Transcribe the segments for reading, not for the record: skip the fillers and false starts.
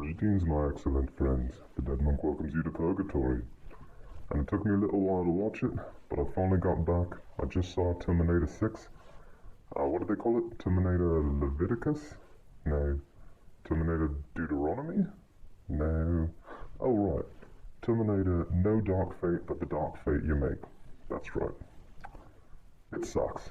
Greetings, my excellent friends. The Dead Monk welcomes you to Purgatory. And it took me a little while to watch it, but I finally got back. I just saw Terminator 6. What do they call it? Terminator Leviticus? No. Terminator Deuteronomy? No. Oh, right. Terminator No Dark Fate But the Dark Fate You Make. That's right. It sucks.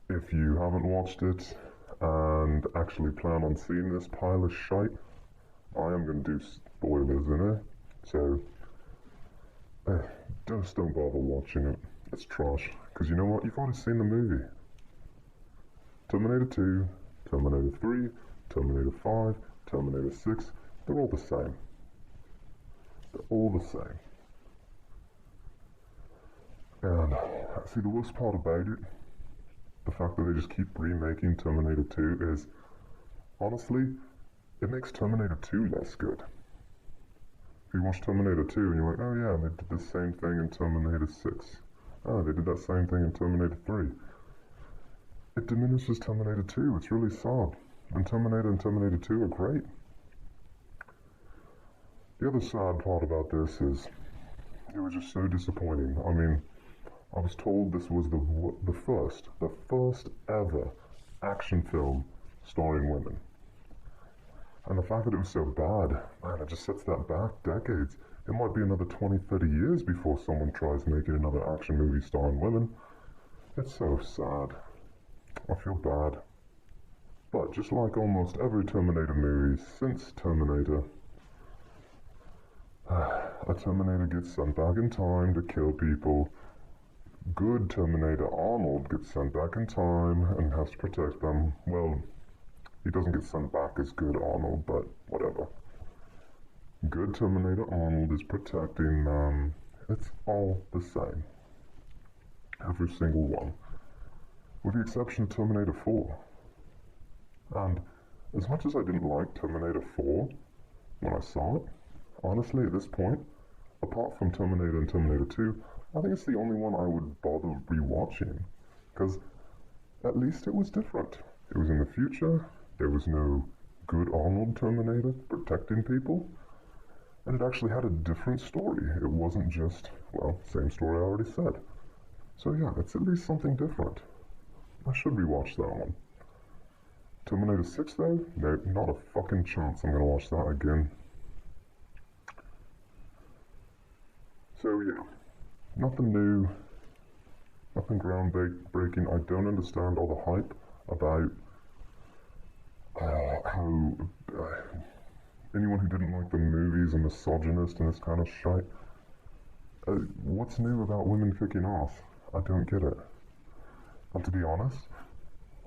If you haven't watched it and actually plan on seeing this pile of shite, I am going to do spoilers in it, so just don't bother watching it. It's trash, because you know what? You've already seen the movie. Terminator 2, Terminator 3, Terminator 5, Terminator 6, they're all the same. They're all the same. And see, the worst part about it, the fact that they just keep remaking Terminator 2 is, honestly, it makes Terminator 2 less good. You watch Terminator 2 and you're like, oh yeah, they did the same thing in Terminator 6. Oh, they did that same thing in Terminator 3. It diminishes Terminator 2, it's really sad. And Terminator 2 are great. The other sad part about this is, it was just so disappointing. I mean, I was told this was the first ever action film starring women. And the fact that it was so bad, man, it just sets that back decades. It might be another 20, 30 years before someone tries making another action movie starring women. It's so sad. I feel bad. But just like almost every Terminator movie since Terminator, a Terminator gets sent back in time to kill people. Good Terminator Arnold gets sent back in time and has to protect them. Well, he doesn't get sent back as good Arnold, but whatever. Good Terminator Arnold is protecting them. It's all the same. Every single one. With the exception of Terminator 4. And as much as I didn't like Terminator 4 when I saw it, honestly at this point, apart from Terminator and Terminator 2, I think it's the only one I would bother rewatching. Because at least it was different. It was in the future. There was no good Arnold Terminator protecting people. And it actually had a different story. It wasn't just, well, same story I already said. So yeah, it's at least something different. I should rewatch that one. Terminator 6 though? No, not a fucking chance I'm gonna watch that again. So yeah, nothing new, nothing groundbreaking. I don't understand all the hype about how anyone who didn't like the movies are misogynist and this kind of shit. What's new about women kicking ass? I don't get it. And to be honest,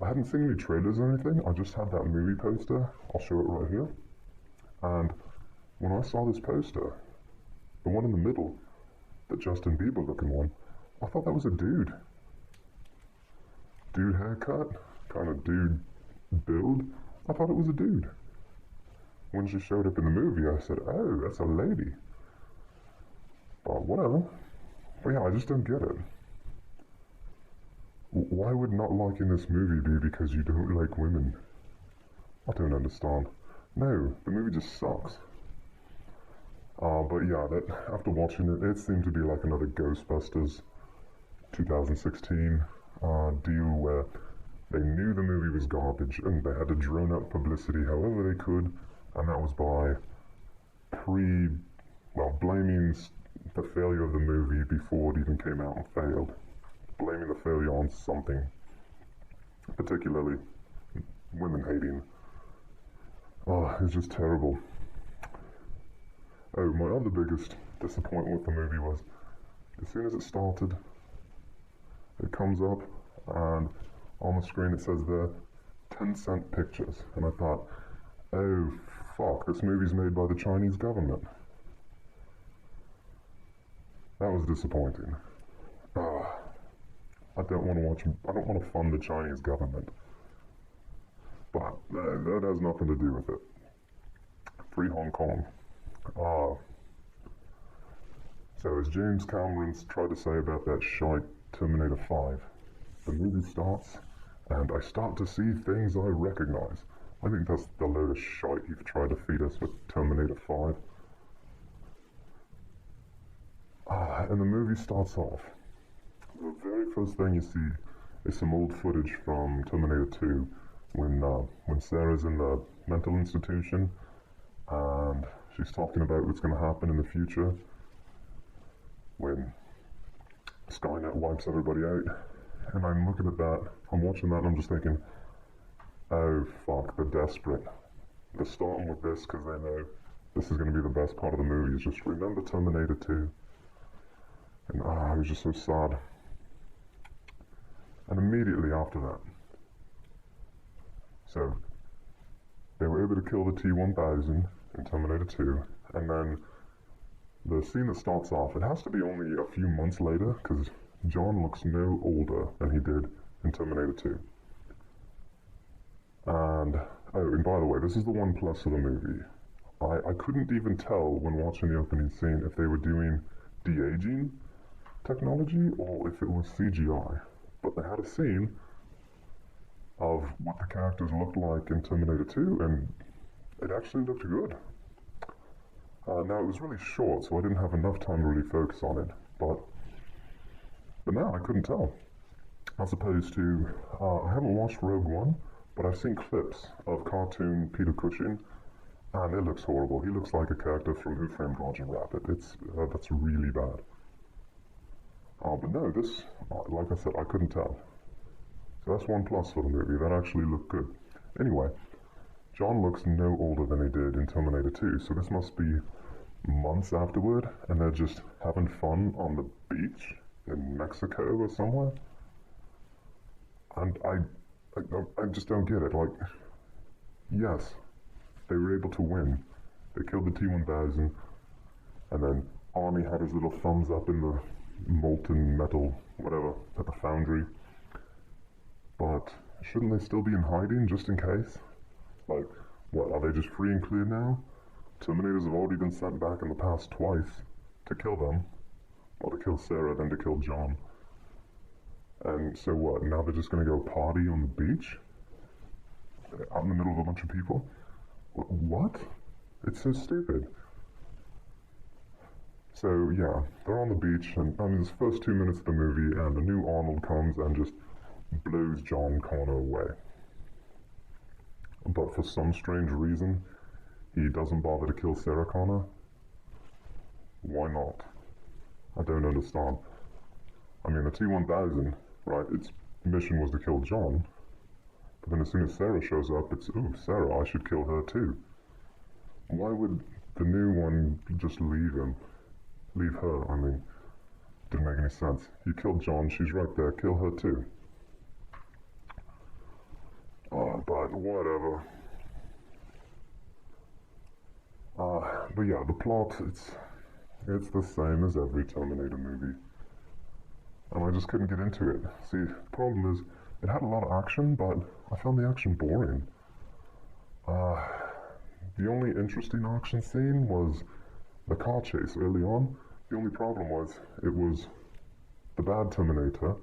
I hadn't seen any trailers or anything. I just had that movie poster. I'll show it right here. And when I saw this poster, the one in the middle, the Justin Bieber looking one, I thought that was a dude. Dude haircut, kind of dude build. I thought it was a dude. When she showed up in the movie, I said, oh, that's a lady. But whatever. But yeah, I just don't get it. Why would not liking this movie be because you don't like women? I don't understand. No, the movie just sucks. But yeah, after watching it, it seemed to be like another Ghostbusters 2016 deal where they knew the movie was garbage and they had to drone up publicity however they could, and that was by blaming the failure of the movie before it even came out and failed. Blaming the failure on something, particularly women hating. Oh, it's just terrible. Oh, my other biggest disappointment with the movie was, as soon as it started, it comes up, and on the screen it says there, 10-cent pictures. And I thought, oh fuck, this movie's made by the Chinese government. That was disappointing. I don't want to fund the Chinese government. But that has nothing to do with it. Free Hong Kong. So as James Cameron's tried to say about that shite Terminator 5, the movie starts, and I start to see things I recognize. I think that's the load of shite you've tried to feed us with Terminator 5. And the movie starts off. The very first thing you see is some old footage from Terminator 2 when Sarah's in the mental institution and she's talking about what's going to happen in the future when Skynet wipes everybody out. And I'm looking at that, I'm watching that and I'm just thinking, oh fuck, they're desperate. They're starting with this because they know this is going to be the best part of the movie. Is just remember Terminator 2. And it was just so sad. And immediately after that, so they were able to kill the T-1000 in Terminator 2, and then the scene that starts off, it has to be only a few months later, because John looks no older than he did in Terminator 2. And by the way, this is the one plus of the movie. I couldn't even tell when watching the opening scene if they were doing de-aging technology or if it was CGI. But they had a scene of what the characters looked like in Terminator 2, and it actually looked good. Now, it was really short, so I didn't have enough time to really focus on it, but now I couldn't tell. As opposed to, I haven't watched Rogue One, but I've seen clips of cartoon Peter Cushing, and it looks horrible. He looks like a character from Who Framed Roger Rabbit. That's really bad. But no, this, like I said, I couldn't tell. So that's one plus for the movie. That actually looked good. Anyway, John looks no older than he did in Terminator 2, so this must be months afterward, and they're just having fun on the beach in Mexico or somewhere. And I just don't get it. Like, yes, they were able to win. They killed the T-1000, and then Arnie had his little thumbs up in the molten metal, whatever, at the foundry. But shouldn't they still be in hiding just in case? Like, what, are they just free and clear now? Terminators have already been sent back in the past twice to kill them. Well, to kill Sarah, then to kill John. And so what, now they're just gonna go party on the beach? Out in the middle of a bunch of people? What? It's so stupid. So yeah, they're on the beach, and I mean, this first 2 minutes of the movie, and the new Arnold comes and just blows John Connor away. But for some strange reason, he doesn't bother to kill Sarah Connor. Why not? I don't understand. I mean, the T-1000, right, its mission was to kill John, but then as soon as Sarah shows up, it's, ooh, Sarah, I should kill her too. Why would the new one just leave him? Leave her, I mean, didn't make any sense. You killed John, she's right there, kill her too. But whatever. But yeah, the plot, it's the same as every Terminator movie. And I just couldn't get into it. See, the problem is, it had a lot of action, but I found the action boring. The only interesting action scene was the car chase early on. The only problem was, it was the bad Terminator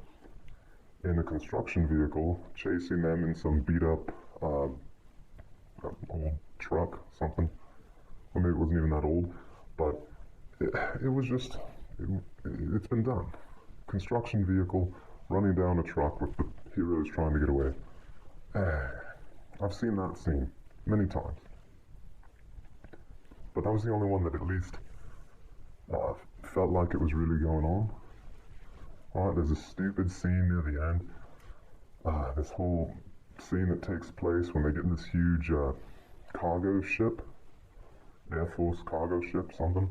in a construction vehicle chasing them in some beat up old truck, something. Or maybe it wasn't even that old, but it was just, it's been done. Construction vehicle running down a truck with the heroes trying to get away. I've seen that scene many times. But that was the only one that at least felt like it was really going on. Alright, there's a stupid scene near the end. This whole scene that takes place when they get in this huge cargo ship, Air Force cargo ship, something.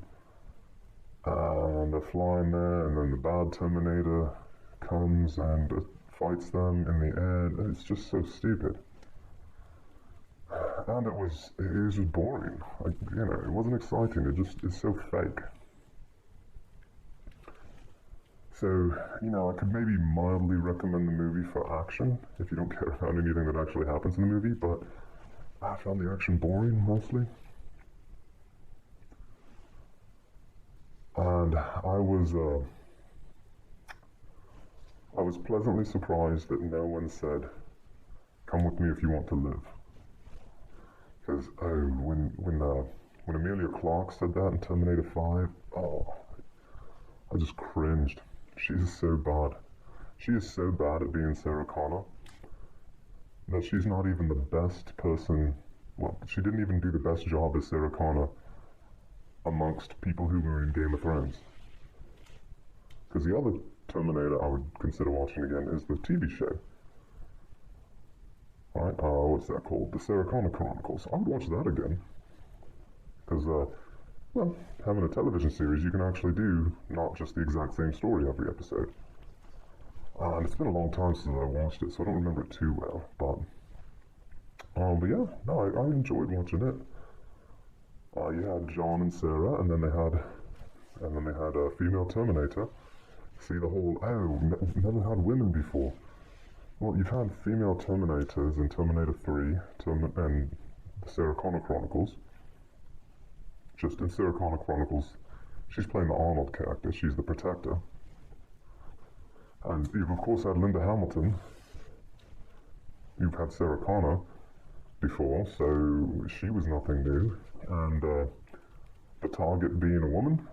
And they're flying there, and then the bad Terminator comes and fights them in the air. It's just so stupid. And it was just boring. Like, you know, it wasn't exciting. It's so fake. So, you know, I could maybe mildly recommend the movie for action, if you don't care about anything that actually happens in the movie, but I found the action boring, mostly. And I was pleasantly surprised that no one said, "Come with me if you want to live." was, oh, when Amelia Clarke said that in Terminator 5, oh, I just cringed. She is so bad. She is so bad at being Sarah Connor that she's not even the best person. Well, she didn't even do the best job as Sarah Connor amongst people who were in Game of Thrones. Because the other Terminator I would consider watching again is the TV show. Right? What's that called? The Sarah Connor Chronicles. I would watch that again. Because, well, having a television series, you can actually do not just the exact same story every episode. And it's been a long time since I watched it, so I don't remember it too well. But yeah, no, I enjoyed watching it. You had John and Sarah, and then they had a female Terminator. See the whole, oh, never had women before. Well, you've had female Terminators in Terminator 3 and the Sarah Connor Chronicles. Just in Sarah Connor Chronicles, she's playing the Arnold character. She's the protector. And you've, of course, had Linda Hamilton. You've had Sarah Connor before, so she was nothing new. And the target being a woman?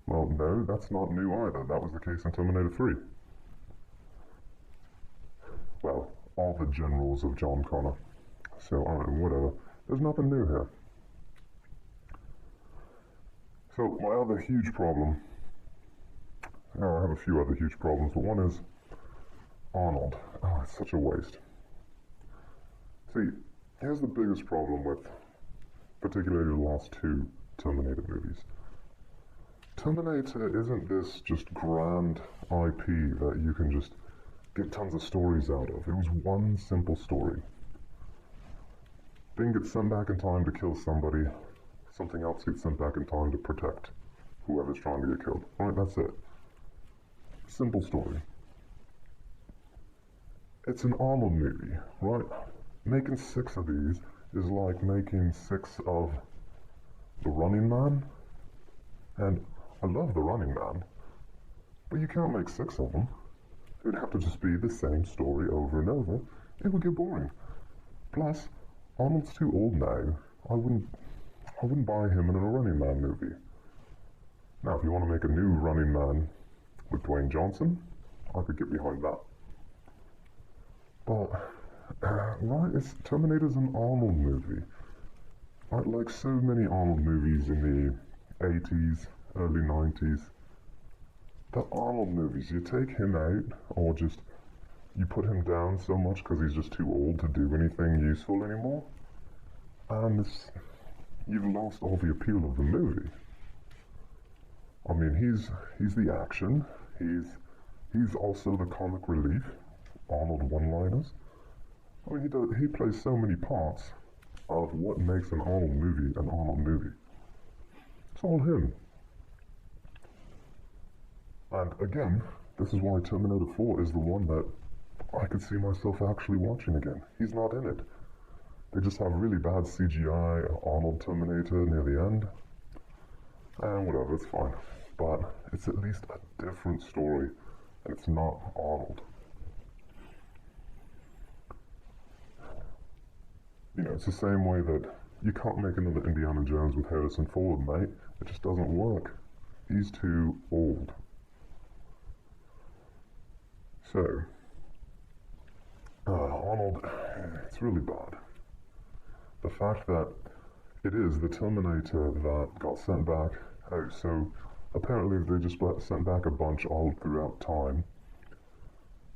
Well, no, that's not new either. That was the case in Terminator 3. Well, all the generals of John Connor. So, whatever. There's nothing new here. So, my other huge problem... I have a few other huge problems, but one is Arnold. Oh, it's such a waste. See, here's the biggest problem with particularly the last two Terminator movies. Terminator isn't this just grand IP that you can just get tons of stories out of. It was one simple story. Thing gets sent back in time to kill somebody. Something else gets sent back in time to protect whoever's trying to get killed. Alright, that's it. Simple story. It's an Arnold movie, right? Making 6 of these is like making 6 of The Running Man. And I love The Running Man, but you can't make 6 of them. It would have to just be the same story over and over. It would get boring. Plus, Arnold's too old now. I wouldn't buy him in a Running Man movie. Now, if you want to make a new Running Man with Dwayne Johnson, I could get behind that. But, right, Terminator's an Arnold movie. Right, like so many Arnold movies in the 80s, early 90s. The Arnold movies, you take him out, or just, you put him down so much because he's just too old to do anything useful anymore, and you've lost all the appeal of the movie. I mean, he's the action, he's also the comic relief, Arnold one-liners. I mean, he plays so many parts of what makes an Arnold movie an Arnold movie. It's all him. And again, this is why Terminator 4 is the one that I could see myself actually watching again. He's not in it. They just have really bad CGI Arnold Terminator near the end. And whatever, it's fine. But it's at least a different story, and it's not Arnold. You know, it's the same way that you can't make another Indiana Jones with Harrison Ford, mate. It just doesn't work. He's too old. So, Arnold, it's really bad. The fact that it is the Terminator that got sent back out, so apparently they just sent back a bunch all throughout time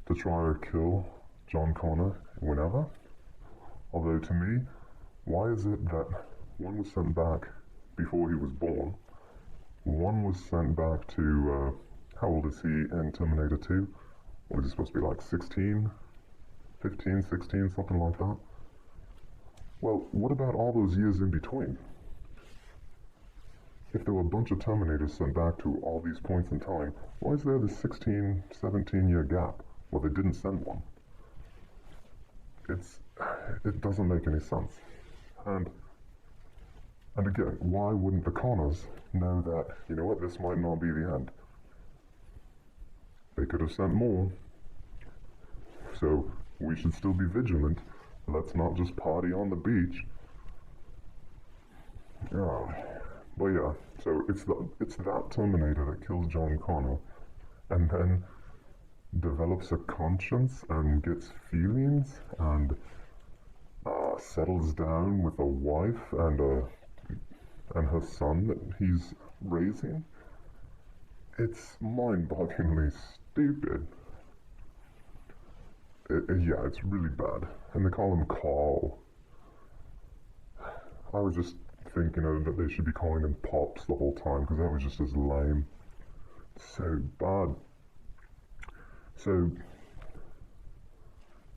to try to kill John Connor whenever. Although to me, why is it that one was sent back before he was born, one was sent back to, how old is he in Terminator 2? What is he supposed to be, like 16? 15, 16, something like that? Well, what about all those years in between? If there were a bunch of Terminators sent back to all these points in time, why is there this 16, 17-year gap where they didn't send one? It doesn't make any sense. And again, why wouldn't the Connors know that, you know what, this might not be the end? They could have sent more. So we should still be vigilant Let's not just party on the beach. Yeah. But yeah, so it's that Terminator that kills John Connor, and then develops a conscience and gets feelings and settles down with a wife and her son that he's raising. It's mind-bogglingly stupid. Yeah, it's really bad. And they call him Carl. I was just thinking that they should be calling him Pops the whole time because that was just as lame. So bad. So,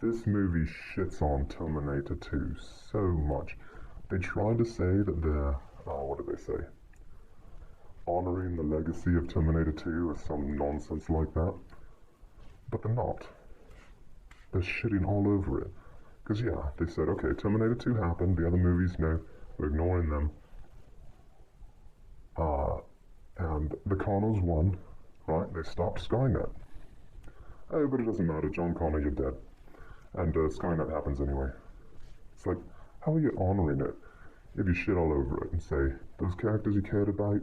this movie shits on Terminator 2 so much. They try to say that they're, what do they say? Honoring the legacy of Terminator 2 or some nonsense like that. But they're not. They're shitting all over it. Because yeah, they said, okay, Terminator 2 happened, the other movies, no, we're ignoring them. And the Connors won, right? They stopped Skynet. Oh, but it doesn't matter, John Connor, you're dead. And Skynet happens anyway. It's like, how are you honoring it if you shit all over it and say, those characters you cared about,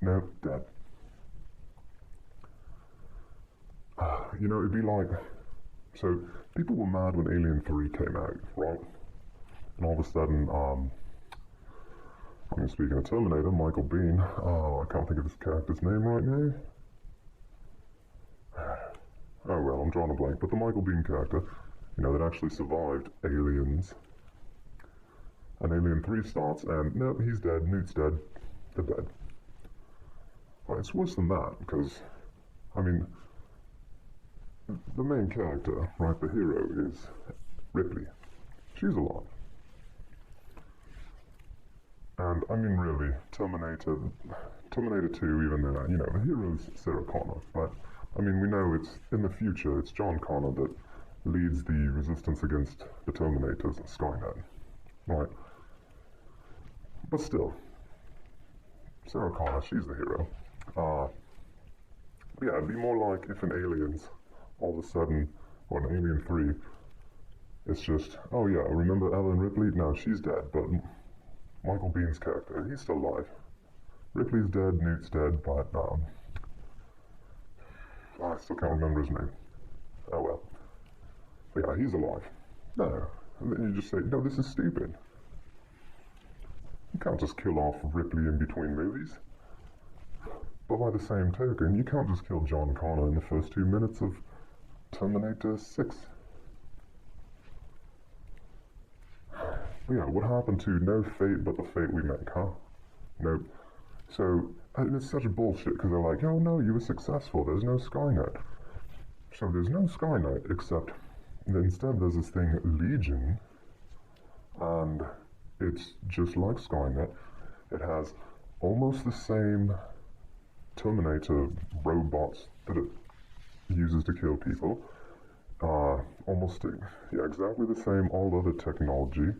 no, dead. You know, it'd be like, so people were mad when Alien 3 came out, right? And all of a sudden, I mean, speaking of Terminator, Michael Biehn, I can't think of his character's name right now. Oh well, I'm drawing a blank, but the Michael Biehn character, you know, that actually survived Aliens. And Alien 3 starts, and nope, he's dead, Newt's dead, they're dead. Well, it's worse than that, because, I mean, the main character, right, the hero, is Ripley. She's alive. And, I mean, really, Terminator 2, even though, you know, the hero's Sarah Connor, but, I mean, we know it's, in the future, it's John Connor that leads the resistance against the Terminators and Skynet, right? But still, Sarah Connor, she's the hero. Yeah, it'd be more like if in Aliens, all of a sudden, or in Alien 3, it's just, oh yeah, remember Ellen Ripley? No, she's dead, but Michael Biehn's character, he's still alive. Ripley's dead, Newt's dead, but, I still can't remember his name. Oh well. But yeah, he's alive. No. And then you just say, no, this is stupid. You can't just kill off Ripley in between movies. But by the same token, you can't just kill John Connor in the first 2 minutes of Terminator 6. But yeah, what happened to no fate but the fate we make, huh? Nope. So, and it's such bullshit, because they're like, oh no, you were successful, there's no Skynet. So there's no Skynet, except instead there's this thing, Legion, and it's just like Skynet. It has almost the same Terminator robots that it uses to kill people. Almost, yeah, exactly the same, all other technology.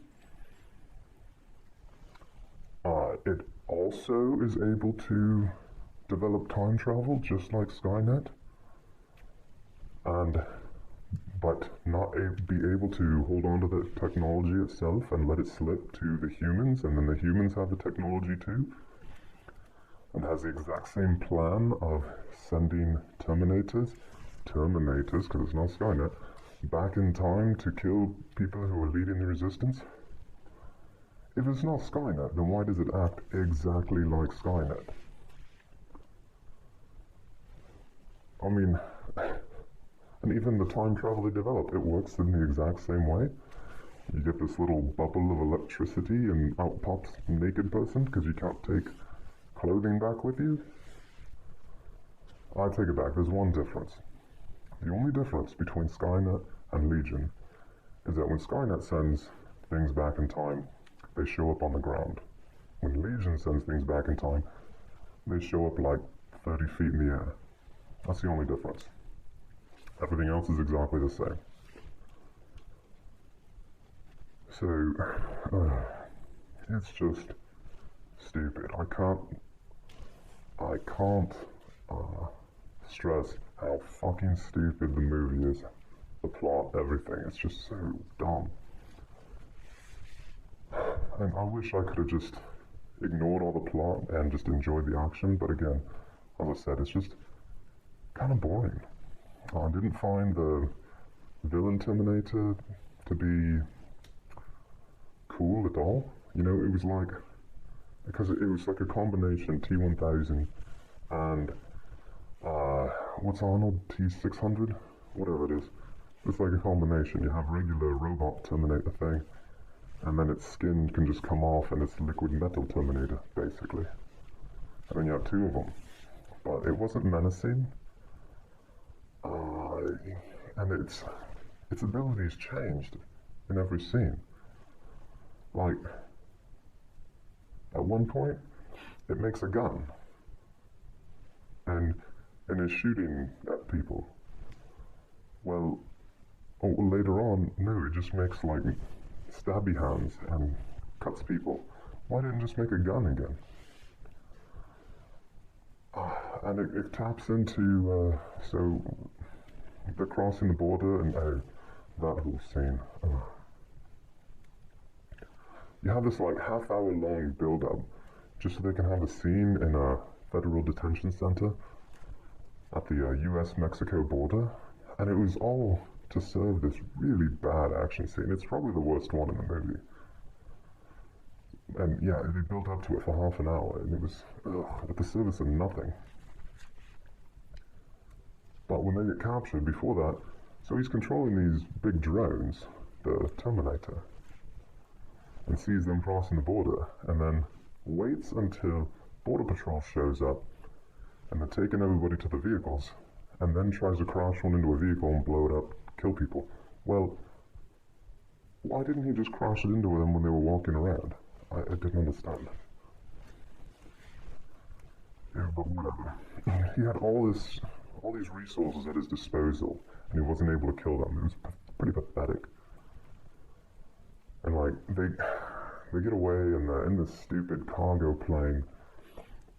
It also is able to develop time travel, just like Skynet, but not be able to hold on to the technology itself and let it slip to the humans, and then the humans have the technology too, and has the exact same plan of sending Terminators, because it's not Skynet, back in time to kill people who are leading the resistance. If it's not Skynet, then why does it act exactly like Skynet? I mean, and even the time travel they develop, it works in the exact same way. You get this little bubble of electricity and out pops a naked person because you can't take clothing back with you. I take it back, there's one difference. The only difference between Skynet and Legion is that when Skynet sends things back in time, they show up on the ground. When Legion sends things back in time, they show up like 30 feet in the air. That's the only difference. Everything else is exactly the same. So, it's just stupid. I can't stress how fucking stupid the movie is. The plot, everything. It's just so dumb. And I wish I could have just ignored all the plot and just enjoyed the action, but again, as I said, it's just kind of boring. I didn't find the villain Terminator to be cool at all. You know, it was like, because it was like a combination T-1000 and, what's Arnold, T-600? Whatever it is. It's like a combination. You have regular robot Terminator thing, and then its skin can just come off and it's liquid metal Terminator, basically. And then you have two of them. But it wasn't menacing. And its abilities changed in every scene. Like, at one point, it makes a gun and is shooting at people. Well, later on, no, it just makes like stabby hands and cuts people. Why didn't it just make a gun again? And it taps into, so they're crossing the border, and that whole scene. You have this like half-hour long build-up just so they can have a scene in a federal detention center at the US-Mexico border, and it was all to serve this really bad action scene. It's probably the worst one in the movie. And yeah, they built up to it for half an hour, and it was at the service of nothing. But when they get captured, before that, so he's controlling these big drones, the Terminator, and sees them crossing the border, and then waits until Border Patrol shows up, and they're taking everybody to the vehicles, and then tries to crash one into a vehicle and blow it up, kill people. Well, why didn't he just crash it into them when they were walking around? I didn't understand. Yeah, but whatever. He had all these resources at his disposal, and he wasn't able to kill them. It was pretty pathetic. And like they get away in this stupid cargo plane,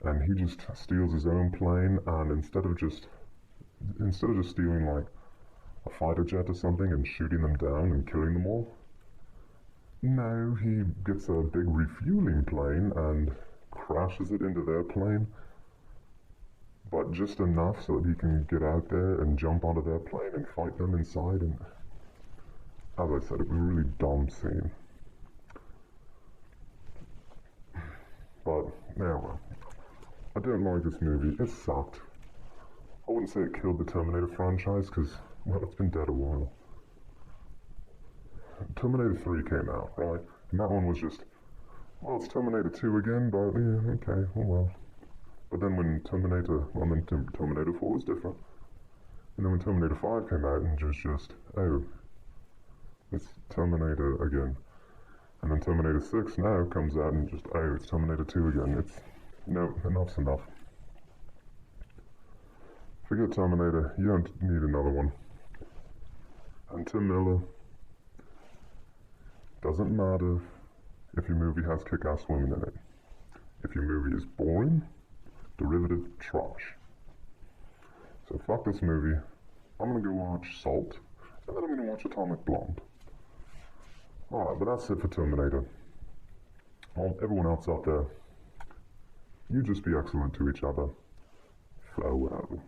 and he just steals his own plane, and instead of just stealing like a fighter jet or something and shooting them down and killing them all, no, he gets a big refueling plane and crashes it into their plane, but just enough so that he can get out there and jump onto their plane and fight them inside. And as I said, it was a really dumb scene. But, yeah, well, I don't like this movie. It sucked. I wouldn't say it killed the Terminator franchise, because, well, it's been dead a while. Terminator 3 came out, right? And that one was just, well, it's Terminator 2 again, but yeah, okay, oh well. But then when Terminator 4 was different. And then when Terminator 5 came out, and just, oh, it's Terminator again. And then Terminator 6 now comes out and just, oh, it's Terminator 2 again. It's, no, enough's enough. Forget Terminator, you don't need another one. And Tim Miller, doesn't matter if your movie has kick-ass women in it. If your movie is boring, derivative trash. So fuck this movie. I'm gonna go watch Salt, and then I'm gonna watch Atomic Blonde. Alright, but that's it for Terminator. Everyone else out there, you just be excellent to each other. Farewell.